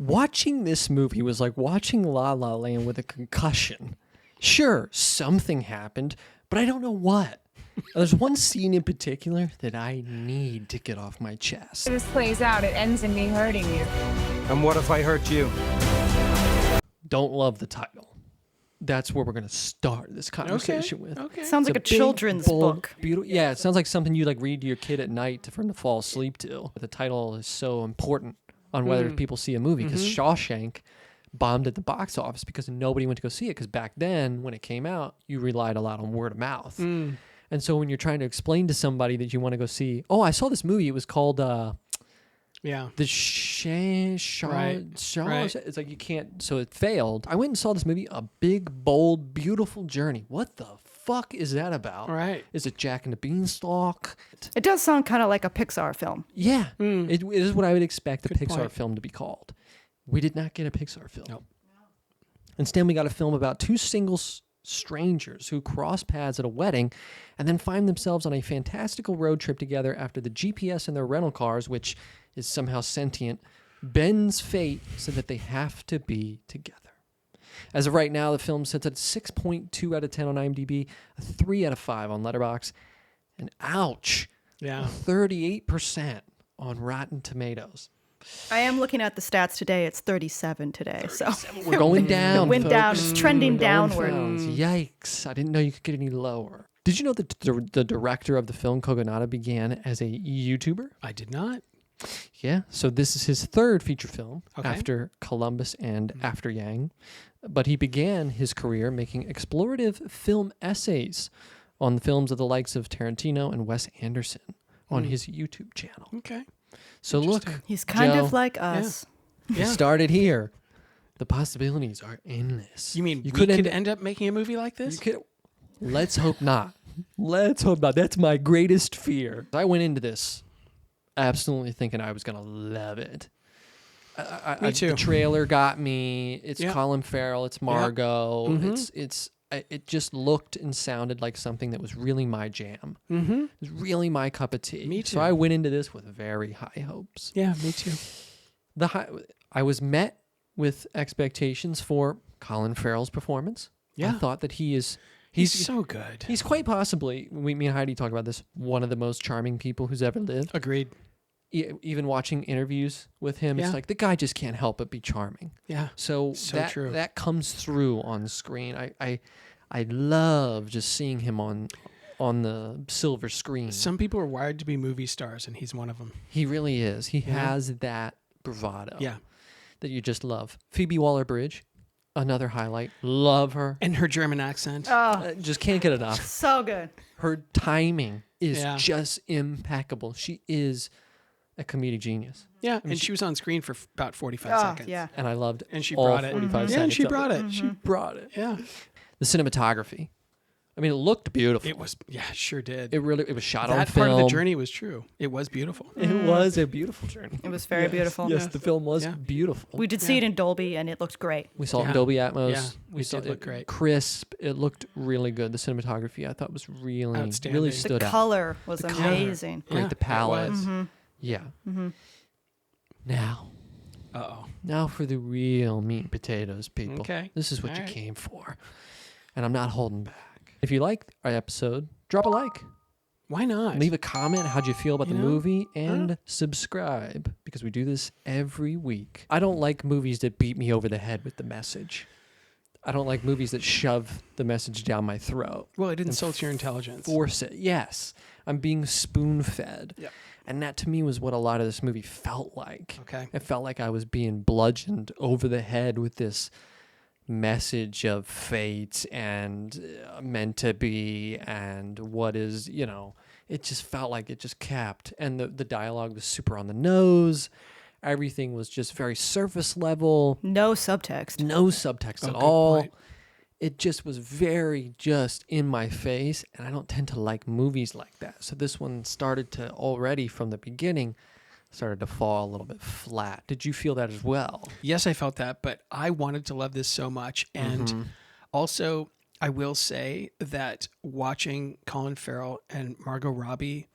Watching this movie was like watching La La Land with a concussion. Sure, something happened, but I don't know what. There's one scene in particular that I need to get off my chest. This plays out, it ends in me hurting you. And what if I hurt you? Don't love the title. That's where we're going to start this conversation with. Okay. Sounds like a children's book. Beautiful. Yeah, it sounds like something you like read to your kid at night for him to fall asleep to. The title is so important on whether people see a movie because Shawshank bombed at the box office because nobody went to go see it because back then when it came out, you relied a lot on word of mouth. And so when you're trying to explain to somebody that you want to go see, oh, I saw this movie. It was called The Right. It's like you can't. So it failed. I went and saw this movie, A Big, Bold, Beautiful Journey. What the fuck is that about? Right. Is it Jack and the Beanstalk? It does sound kind of like a Pixar film. Yeah. It is what I would expect a Good Pixar point. film to be called. We did not get a Pixar film. Nope. Instead, we got a film about two single strangers who cross paths at a wedding and then find themselves on a fantastical road trip together after the GPS in their rental cars, which is somehow sentient, bends fate so that they have to be together. As of right now, the film sits at 6.2 out of 10 on IMDb, a 3 out of 5 on Letterboxd, and ouch, Yeah. 38% on Rotten Tomatoes. I am looking at the stats today. It's 37 today. So We're going down. it went down. folks. It's trending We're going downward. down. Yikes. I didn't know you could get any lower. Did you know that the director of the film, Kogonada, began as a YouTuber? I did not. Yeah. So this is his third feature film Okay. after Columbus and After Yang. But he began his career making explorative film essays on the films of the likes of Tarantino and Wes Anderson on his YouTube channel. Okay. So look, He's kind Joe, of like us. he Yeah. started here. The possibilities are endless. You mean you we could end up making a movie like this? You could, let's hope not. Let's hope not. That's my greatest fear. I went into this absolutely thinking I was going to love it. Me too. The trailer got me. It's Yeah. Colin Farrell. It's Margot. Mhm. It just looked and sounded like something that was really my jam. Mm-hmm. It was really my cup of tea. Me So too. I went into this with very high hopes. Yeah, me too. I was met with expectations for Colin Farrell's performance. Yeah. I thought that he's so good. He's quite possibly, me and Heidi talk about this, one of the most charming people who's ever lived. Agreed. Even watching interviews with him, Yeah. it's like the guy just can't help but be charming. Yeah. So that true. that comes through on screen. I love just seeing him on the silver screen. Some people are wired to be movie stars, and he's one of them. He really is. He has that bravado. Yeah. That you just love. Phoebe Waller-Bridge, another highlight. Love her. And her German accent. Oh, Just can't get enough. so good. Her timing is Yeah. just impeccable. She is a comedic genius. Yeah, and she was on screen for about 45 Oh, seconds. yeah. And I loved And she all brought it. 45 Yeah, and seconds she of brought it. She brought it. Yeah. The cinematography. I mean, it looked beautiful. It was, yeah, sure did. It was shot on that film. part of the journey was true. It was beautiful. It was a beautiful journey. It was very beautiful. Yes, the film was Yeah. beautiful. We did see it in Dolby, and it looked great. We saw it in Yeah. Dolby Atmos. Yeah, we it saw did look great. crisp. It looked really good. The cinematography I thought was really, Outstanding. really The stood The out. color was The color. amazing. Great, Yeah, the it palette. was. Yeah. Now Uh-oh. for the real meat and potatoes, people. Okay. This is what All you right. came for. And I'm not holding back. If you like our episode, drop a like. Why not? Leave a comment. How'd you feel about You the know? movie? And subscribe, because we do this every week. I don't like movies that beat me over the head with the message. I don't like movies that shove the message down my throat. Well, it insults your intelligence. Force it. Yes. I'm being spoon-fed. Yep. And that, to me, was what a lot of this movie felt like. Okay. It felt like I was being bludgeoned over the head with this message of fate and meant to be and what is, it just felt like it just capped. And the dialogue was super on the nose. Everything was just very surface level. No subtext. No subtext at good all. point. It just was very just in my face, and I don't tend to like movies like that. So this one started to already from the beginning started to fall a little bit flat. Did you feel that as well? Yes, I felt that, but I wanted to love this so much. And also, I will say that watching Colin Farrell and Margot Robbie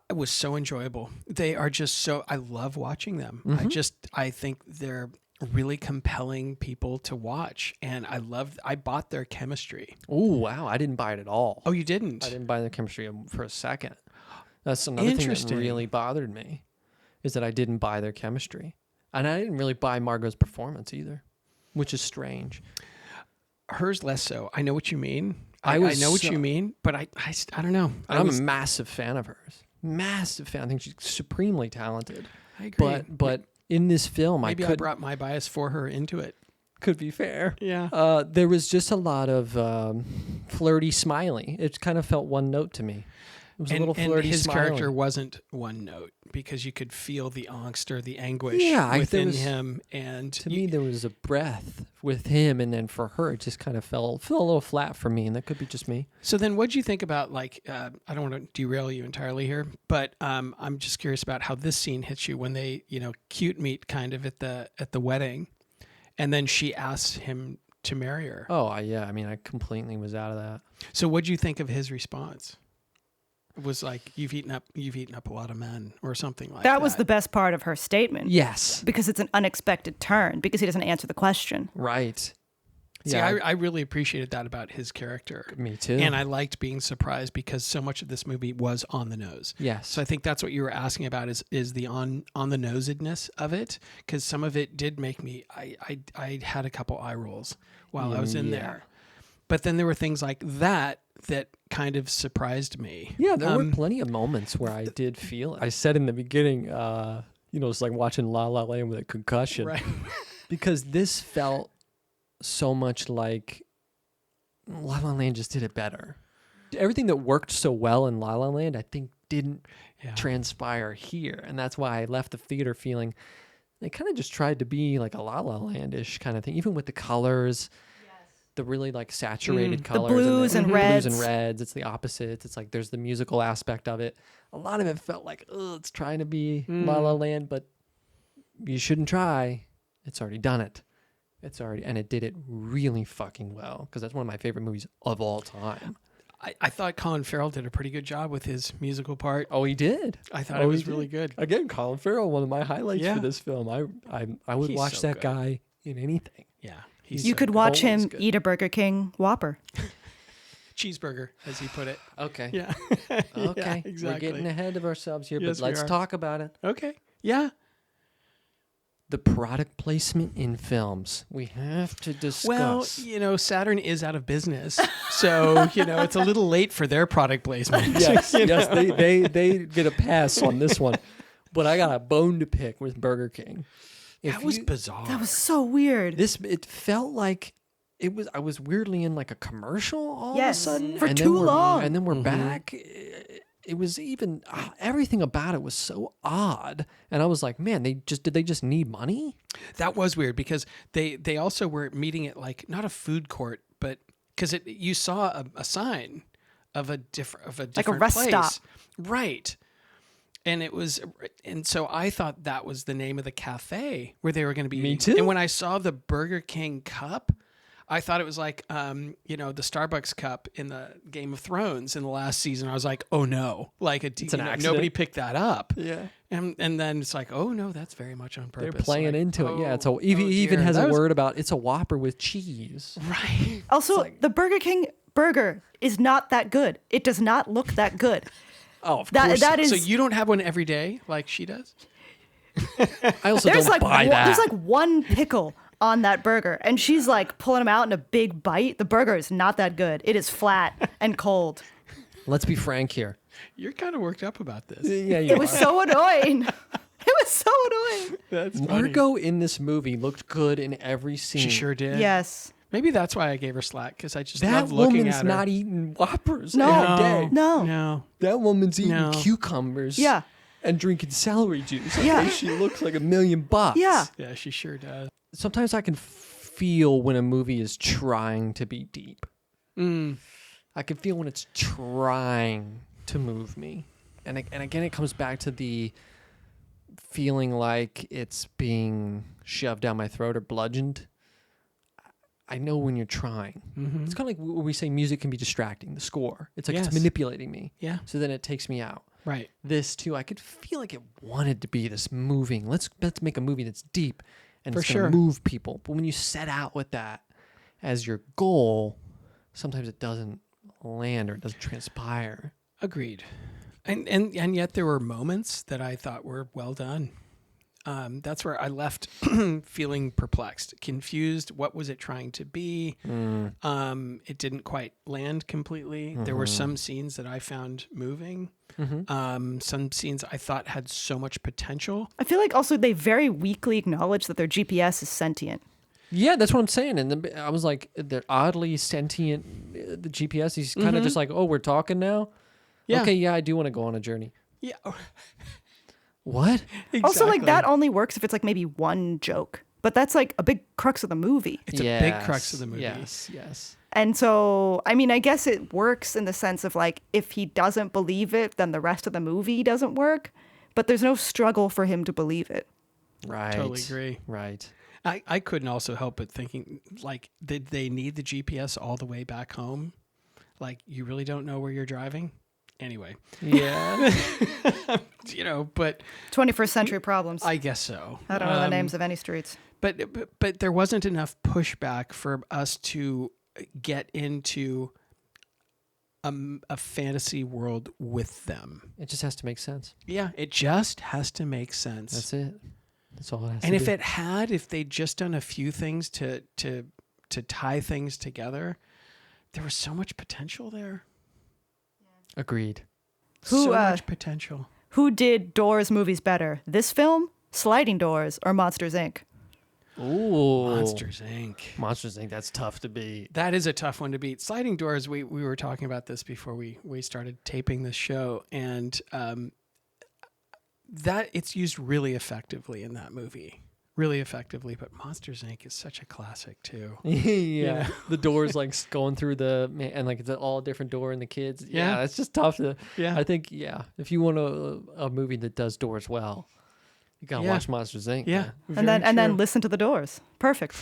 It was so enjoyable. They are just so, I love watching them. I think they're really compelling people to watch. And I bought their chemistry. Oh, wow. I didn't buy it at all. Oh, you didn't? I didn't buy their chemistry for a second. That's another thing that really bothered me, is that I didn't buy their chemistry. And I didn't really buy Margot's performance either, which is strange. Hers less so. I know what you mean. I know what you mean, but I don't know. I'm a massive fan of hers. Massive fan. I think she's supremely talented. I agree. But in this film, I brought my bias for her into it. Could be fair. Yeah. There was just a lot of flirty smiley. It kind of felt one note to me. It was a little flirty. And his smiling. character wasn't one note because you could feel the angst or the anguish within him. And to me, there was a breath with him, and then for her, it just kind of fell a little flat for me, and that could be just me. So then, what'd you think about I don't want to derail you entirely here, but I'm just curious about how this scene hits you when they cute meet kind of at the wedding, and then she asks him to marry her. Oh yeah, I mean, I completely was out of that. So what'd you think of his response? It was like, you've eaten up a lot of men, or something like that. That was the best part of her statement. Yes. Because it's an unexpected turn, because he doesn't answer the question. Right. See, I really appreciated that about his character. Me too. And I liked being surprised because so much of this movie was on the nose. Yes. So I think that's what you were asking about is the on the nosedness of it, because some of it did make me, I had a couple eye rolls while I was in there. But then there were things like that kind of surprised me. Yeah, there were plenty of moments where I did feel it. I said in the beginning, it's like watching La La Land with a concussion. Right. Because this felt so much like La La Land just did it better. Everything that worked so well in La La Land, I think, didn't transpire here. And that's why I left the theater feeling they kind of just tried to be like a La La Land-ish kind of thing, even with the colors. The really like saturated colors, the blues and reds. Blues and reds. It's the opposite. It's like there's the musical aspect of it. A lot of it felt like, it's trying to be La La Land, but you shouldn't try. It's already done it. And it did it really fucking well, because that's one of my favorite movies of all time. I thought Colin Farrell did a pretty good job with his musical part. Oh, he did. I thought it was really good. Again, Colin Farrell, one of my highlights for this film. I would watch so that good. guy in anything. Yeah. You could watch him eat a Burger King Whopper. Cheeseburger, as he put it. Okay. Yeah. Okay. Yeah, exactly. We're getting ahead of ourselves here, Yes, but let's talk about it. Okay. Yeah. The product placement in films. We have to discuss. Well, Saturn is out of business. So, it's a little late for their product placement. Yes, they get a pass on this one. But I got a bone to pick with Burger King. That was bizarre. That was so weird. It felt like I was weirdly in like a commercial all of a sudden. For too long. And then we're back. It was even, everything about it was so odd. And I was like, man, did they just need money? That was weird because they also were meeting at like, not a food court, but because you saw a sign of a different like a rest place. stop. Right. And so I thought that was the name of the cafe where they were going to be eating. Me too. And when I saw the Burger King cup, I thought it was like, the Starbucks cup in the Game of Thrones in the last season. I was like, oh no, like it's an accident. nobody picked that up. Yeah. And then it's like, oh no, that's very much on purpose. They're playing like, into it. Yeah. oh, He even dear. has a word about it's a Whopper with cheese. Right. Also, the Burger King burger is not that good. It does not look that good. Oh, of course. That is. So you don't have one every day like she does? I also don't buy that. There's like one pickle on that burger, and she's like pulling them out in a big bite. The burger is not that good. It is flat and cold. Let's be frank here. You're kind of worked up about this. Yeah, you It was so annoying. It was so annoying. That's funny. Margot in this movie looked good in every scene. She sure did. Yes. Maybe that's why I gave her slack, because I just That love looking woman's at her. not eating Whoppers No. every day. No. No. That woman's eating No. cucumbers. Yeah. And drinking celery juice. Yeah. Okay? She looks like $1 million. Yeah. Yeah, she sure does. Sometimes I can feel when a movie is trying to be deep. I can feel when it's trying to move me. And again, it comes back to the feeling like it's being shoved down my throat or bludgeoned. I know when you're trying. It's kind of like when we say music can be distracting, the score. It's like Yes. it's manipulating me. Yeah. So then it takes me out. Right. This too, I could feel like it wanted to be this moving. Let's make a movie that's deep and For it's going sure. to move people. But when you set out with that as your goal, sometimes it doesn't land or it doesn't transpire. Agreed. And yet there were moments that I thought were well done. That's where I left feeling perplexed, confused. What was it trying to be? It didn't quite land completely. There were some scenes that I found moving. Some scenes I thought had so much potential. I feel like also they very weakly acknowledge that their GPS is sentient. Yeah, that's what I'm saying. And I was like, they're oddly sentient. The GPS, he's kind of just like, oh, we're talking now? Yeah. Okay, yeah, I do want to go on a journey. Yeah. What? Also, like Exactly. that only works if it's like maybe one joke. But that's like a big crux of the movie. It's a big crux of the movie. Yes. And so, I mean, I guess it works in the sense of like, if he doesn't believe it, then the rest of the movie doesn't work. But there's no struggle for him to believe it. Right. Totally agree. Right. I couldn't also help but thinking, like, did they need the GPS all the way back home? Like, you really don't know where you're driving? Anyway, Yeah. but 21st century problems. I guess so. I don't know the names of any streets. But there wasn't enough pushback for us to get into a fantasy world with them. It just has to make sense. Yeah, it just has to make sense. That's it. That's all it has And to do. if they'd just done a few things to tie things together, there was so much potential there. Agreed. So much potential. Who did Doors movies better? This film, Sliding Doors, or Monsters, Inc.? Ooh. Monsters, Inc. Monsters Inc. That's tough to beat. That is a tough one to beat. Sliding Doors, we were talking about this before we started taping this show, and that it's used really effectively in that movie. Really effectively, but Monsters Inc. is such a classic too. Yeah. The doors like going through and like it's all different door and the kids. Yeah. It's just tough to. Yeah. I think, if you want a movie that does doors well, you got to watch Monsters Inc. Yeah. And then listen to the Doors. Perfect.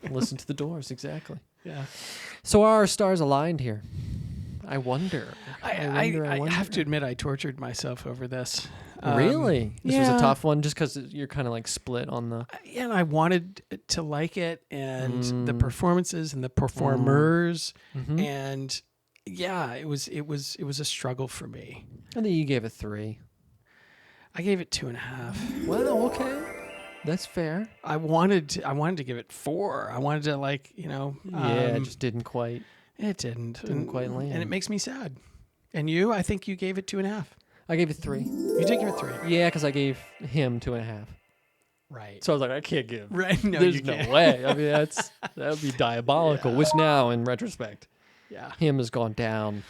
Listen to the doors. Exactly. Yeah. So are our stars aligned here? I wonder. I have to admit I tortured myself over this. Really? This was yeah. a tough one just because you're kind of like split on the. Yeah, and I wanted to like it, and the performances and the performers, and yeah, it was a struggle for me. I think you gave it 3. I gave it 2.5. Well, okay. That's fair. I wanted to give it 4. I wanted to It just didn't quite. it didn't quite land. and it makes me sad. And you, I think you gave it 2.5. I gave it 3. You did give it 3. Yeah, because I gave him 2.5. Right. So I was like, I can't give. Right. No, There's you no can't. way. I mean, that would be diabolical. Which now, in retrospect, Yeah. him has gone down.